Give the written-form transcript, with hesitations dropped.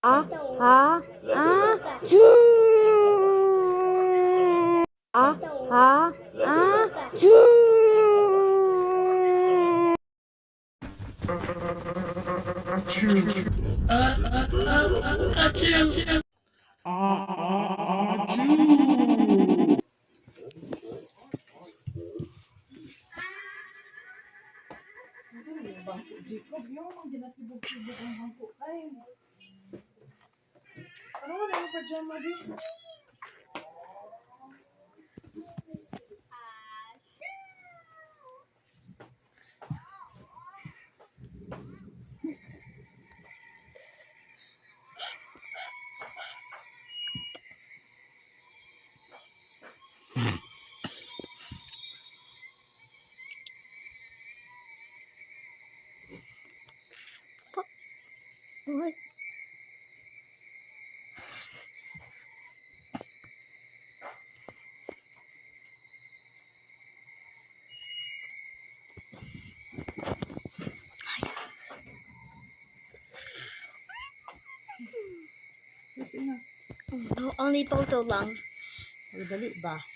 Ah, ha, chu. Ah, ha, chu. Jacob, yung mga ginasibog-sibog ang bangko. Ay, ano na yung pajama di? What? Kasi na. No, only photo lang. Ay, dali ba? Dali.